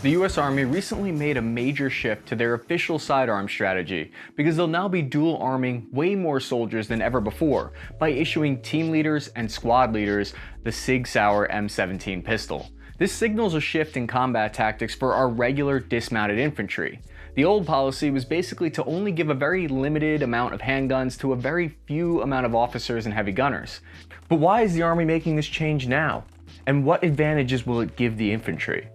The US Army recently made a major shift to their official sidearm strategy because they'll now be dual arming way more soldiers than ever before by issuing team leaders and squad leaders the Sig Sauer M17 pistol. This signals a shift in combat tactics for our regular dismounted infantry. The old policy was basically to only give a very limited amount of handguns to a very few amount of officers and heavy gunners. But why is the Army making this change now? And what advantages will it give the infantry?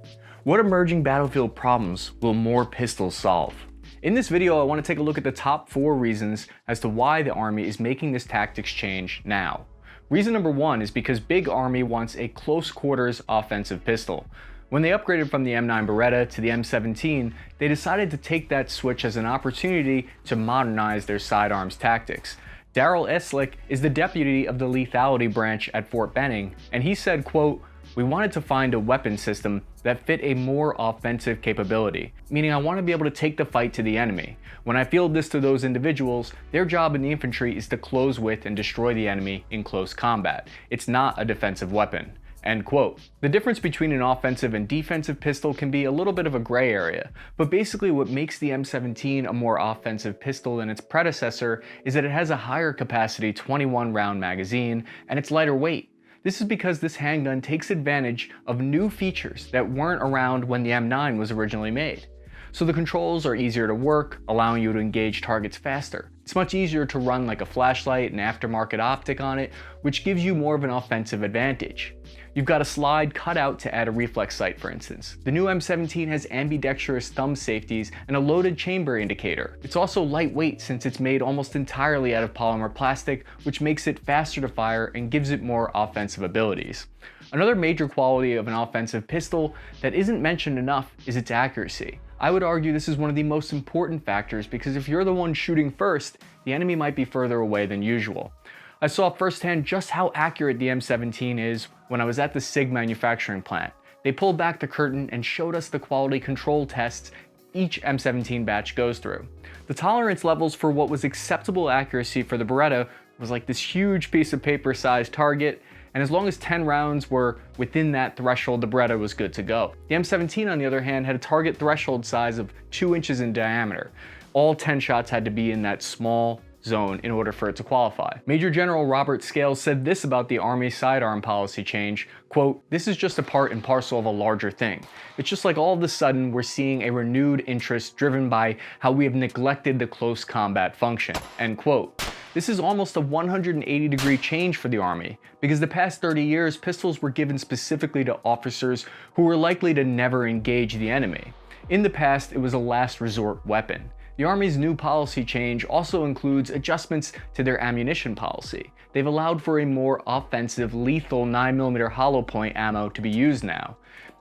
What emerging battlefield problems will more pistols solve? In this video, I want to take a look at the top 4 reasons as to why the Army is making this tactics change now. Reason number 1 is because Big Army wants a close quarters offensive pistol. When they upgraded from the M9 Beretta to the M17, they decided to take that switch as an opportunity to modernize their sidearms tactics. Daryl Eslick is the deputy of the lethality branch at Fort Benning, and he said, quote, "We wanted to find a weapon system that fit a more offensive capability, meaning I want to be able to take the fight to the enemy. When I field this to those individuals, their job in the infantry is to close with and destroy the enemy in close combat. It's not a defensive weapon." End quote. The difference between an offensive and defensive pistol can be a little bit of a gray area, but basically what makes the M17 a more offensive pistol than its predecessor is that it has a higher capacity 21 round magazine and it's lighter weight. This is because this handgun takes advantage of new features that weren't around when the M9 was originally made. So the controls are easier to work, allowing you to engage targets faster. It's much easier to run like a flashlight and aftermarket optic on it, which gives you more of an offensive advantage. You've got a slide cut out to add a reflex sight, for instance. The new M17 has ambidextrous thumb safeties and a loaded chamber indicator. It's also lightweight since it's made almost entirely out of polymer plastic, which makes it faster to fire and gives it more offensive abilities. Another major quality of an offensive pistol that isn't mentioned enough is its accuracy. I would argue this is one of the most important factors because if you're the one shooting first, the enemy might be further away than usual. I saw firsthand just how accurate the M17 is when I was at the SIG manufacturing plant. They pulled back the curtain and showed us the quality control tests each M17 batch goes through. The tolerance levels for what was acceptable accuracy for the Beretta was like this huge piece of paper sized target, and as long as 10 rounds were within that threshold, the Beretta was good to go. The M17, on the other hand, had a target threshold size of 2 inches in diameter. All 10 shots had to be in that small zone in order for it to qualify. Major General Robert Scales said this about the Army sidearm policy change, quote, "This is just a part and parcel of a larger thing. It's just like all of a sudden we're seeing a renewed interest driven by how we have neglected the close combat function," end quote. This is almost a 180-degree change for the Army, because the past 30 years, pistols were given specifically to officers who were likely to never engage the enemy. In the past, it was a last resort weapon. The Army's new policy change also includes adjustments to their ammunition policy. They've allowed for a more offensive, lethal 9mm hollow point ammo to be used now.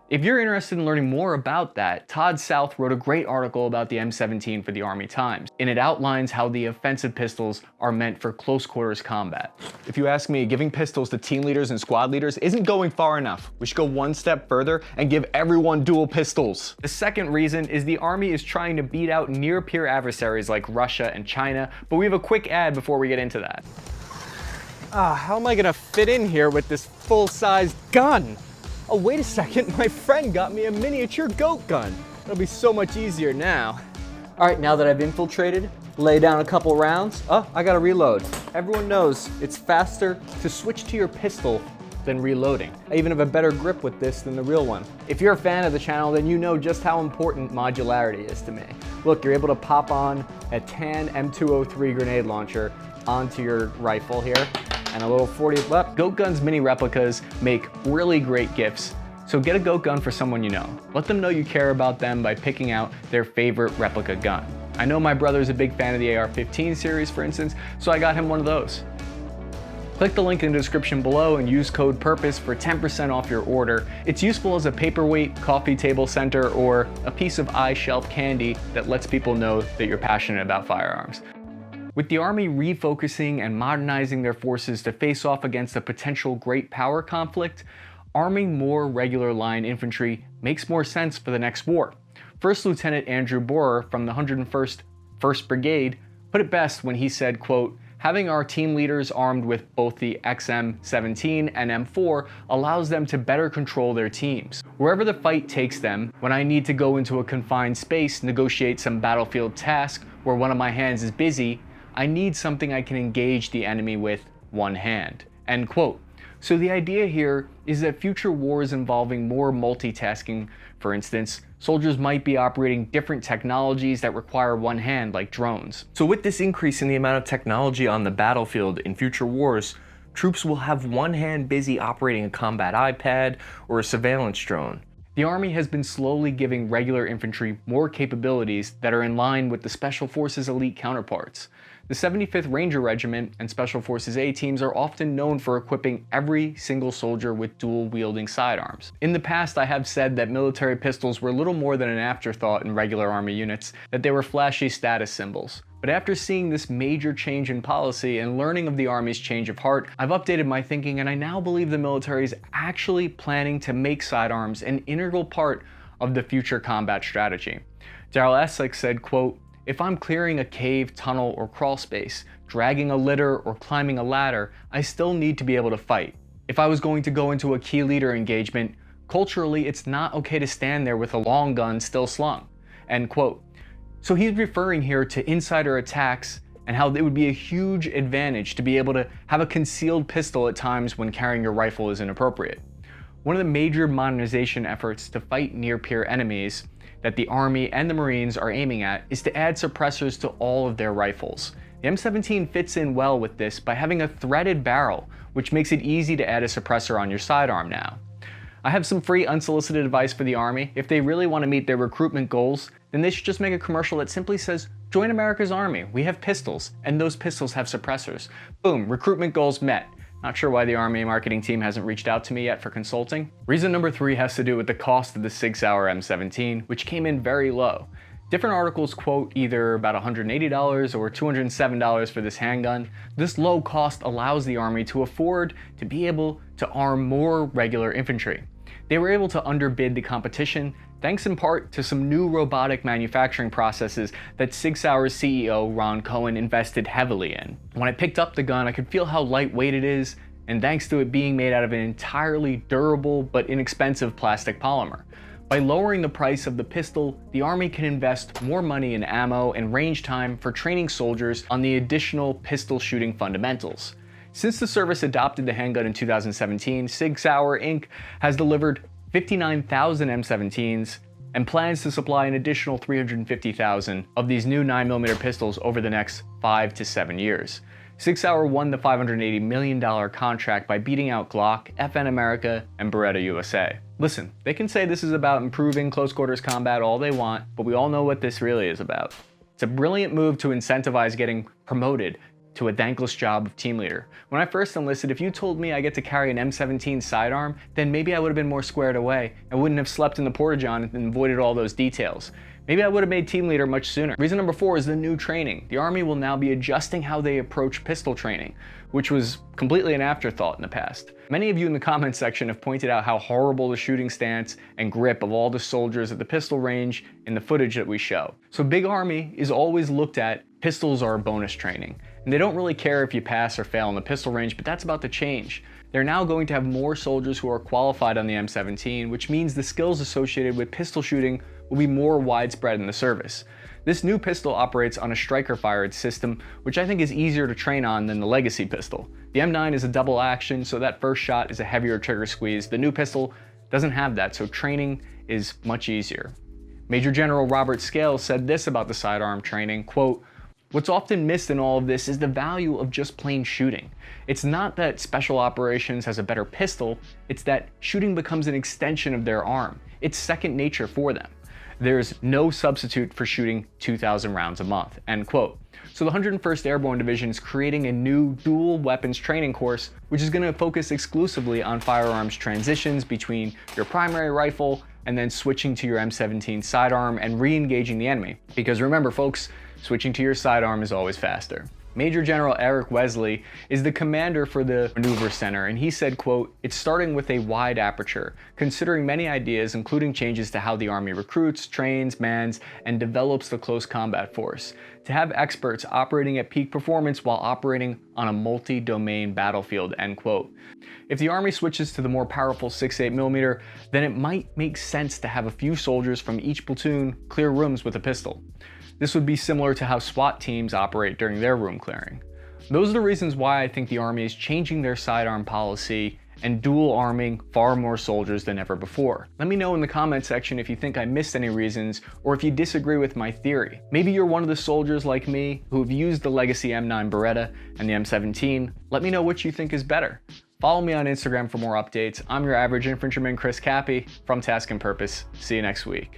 If you're interested in learning more about that, Todd South wrote a great article about the M17 for the Army Times, and it outlines how the offensive pistols are meant for close quarters combat. If you ask me, giving pistols to team leaders and squad leaders isn't going far enough. We should go one step further and give everyone dual pistols. The second reason is the Army is trying to beat out near-peer adversaries like Russia and China, but we have a quick ad before we get into that. How am I gonna fit in here with this full-size gun? Oh, wait a second, my friend got me a miniature goat gun. It'll be so much easier now. All right, now that I've infiltrated, lay down a couple rounds. Oh, I gotta reload. Everyone knows it's faster to switch to your pistol than reloading. I even have a better grip with this than the real one. If you're a fan of the channel, then you know just how important modularity is to me. Look, you're able to pop on a tan M203 grenade launcher onto your rifle here, and a little 40, Goat Gun's mini replicas make really great gifts, so get a Goat Gun for someone you know. Let them know you care about them by picking out their favorite replica gun. I know my brother's a big fan of the AR-15 series, for instance, so I got him one of those. Click the link in the description below and use code PURPOSE for 10% off your order. It's useful as a paperweight, coffee table center, or a piece of iShelf candy that lets people know that you're passionate about firearms. With the Army refocusing and modernizing their forces to face off against a potential great power conflict, arming more regular line infantry makes more sense for the next war. First Lieutenant Andrew Borer from the 101st 1st Brigade put it best when he said, quote, Having our team leaders armed with both the XM17 and M4 allows them to better control their teams. Wherever the fight takes them, when I need to go into a confined space, negotiate some battlefield task where one of my hands is busy, I need something I can engage the enemy with one hand." End quote. So the idea here is that future wars involving more multitasking, for instance, soldiers might be operating different technologies that require one hand, like drones. So with this increase in the amount of technology on the battlefield in future wars, troops will have one hand busy operating a combat iPad or a surveillance drone. The Army has been slowly giving regular infantry more capabilities that are in line with the Special Forces elite counterparts. The 75th Ranger Regiment and Special Forces A teams are often known for equipping every single soldier with dual-wielding sidearms. In the past, I have said that military pistols were little more than an afterthought in regular Army units, that they were flashy status symbols. But after seeing this major change in policy and learning of the Army's change of heart, I've updated my thinking, and I now believe the military is actually planning to make sidearms an integral part of the future combat strategy. Daryl Essex said, quote, "If I'm clearing a cave, tunnel, or crawl space, dragging a litter, or climbing a ladder, I still need to be able to fight. If I was going to go into a key leader engagement, culturally it's not okay to stand there with a long gun still slung." End quote. So he's referring here to insider attacks and how it would be a huge advantage to be able to have a concealed pistol at times when carrying your rifle is inappropriate. One of the major modernization efforts to fight near-peer enemies that the Army and the Marines are aiming at is to add suppressors to all of their rifles. The M17 fits in well with this by having a threaded barrel, which makes it easy to add a suppressor on your sidearm now. I have some free unsolicited advice for the Army. If they really want to meet their recruitment goals, then they should just make a commercial that simply says, "Join America's Army. We have pistols, and those pistols have suppressors." Boom, recruitment goals met. Not sure why the Army marketing team hasn't reached out to me yet for consulting. Reason number 3 has to do with the cost of the SIG Sauer M17, which came in very low. Different articles quote either about $180 or $207 for this handgun. This low cost allows the Army to afford to be able to arm more regular infantry. They were able to underbid the competition thanks in part to some new robotic manufacturing processes that SIG Sauer's CEO Ron Cohen invested heavily in. When I picked up the gun, I could feel how lightweight it is, and thanks to it being made out of an entirely durable but inexpensive plastic polymer. By lowering the price of the pistol, the Army can invest more money in ammo and range time for training soldiers on the additional pistol shooting fundamentals. Since the service adopted the handgun in 2017, SIG Sauer Inc. has delivered 59,000 M17s and plans to supply an additional 350,000 of these new 9mm pistols over the next 5 to 7 years. SIG Sauer won the $580 million contract by beating out Glock, FN America, and Beretta USA. Listen, they can say this is about improving close quarters combat all they want, but we all know what this really is about. It's a brilliant move to incentivize getting promoted to a thankless job of team leader. When I first enlisted, if you told me I get to carry an M17 sidearm, then maybe I would have been more squared away and wouldn't have slept in the porta-john and avoided all those details. Maybe I would have made team leader much sooner. Reason number 4 is the new training. The Army will now be adjusting how they approach pistol training, which was completely an afterthought in the past. Many of you in the comments section have pointed out how horrible the shooting stance and grip of all the soldiers at the pistol range in the footage that we show. So Big Army is always looked at, pistols are bonus training. And they don't really care if you pass or fail in the pistol range, but that's about to change. They're now going to have more soldiers who are qualified on the M17, which means the skills associated with pistol shooting will be more widespread in the service. This new pistol operates on a striker-fired system, which I think is easier to train on than the legacy pistol. The M9 is a double action, so that first shot is a heavier trigger squeeze. The new pistol doesn't have that, so training is much easier. Major General Robert Scales said this about the sidearm training, quote, "What's often missed in all of this is the value of just plain shooting. It's not that Special Operations has a better pistol, it's that shooting becomes an extension of their arm. It's second nature for them. There's no substitute for shooting 2,000 rounds a month," end quote. So the 101st Airborne Division is creating a new dual weapons training course, which is going to focus exclusively on firearms transitions between your primary rifle and then switching to your M17 sidearm and re-engaging the enemy. Because remember folks, switching to your sidearm is always faster. Major General Eric Wesley is the commander for the Maneuver Center, and he said, quote, "It's starting with a wide aperture, considering many ideas, including changes to how the Army recruits, trains, mans, and develops the close combat force, to have experts operating at peak performance while operating on a multi-domain battlefield," end quote. If the Army switches to the more powerful 6.8mm, then it might make sense to have a few soldiers from each platoon clear rooms with a pistol. This would be similar to how SWAT teams operate during their room clearing. Those are the reasons why I think the Army is changing their sidearm policy and dual arming far more soldiers than ever before. Let me know in the comment section if you think I missed any reasons or if you disagree with my theory. Maybe you're one of the soldiers like me who have used the Legacy M9 Beretta and the M17. Let me know which you think is better. Follow me on Instagram for more updates. I'm your average infantryman, Chris Cappy from Task and Purpose. See you next week.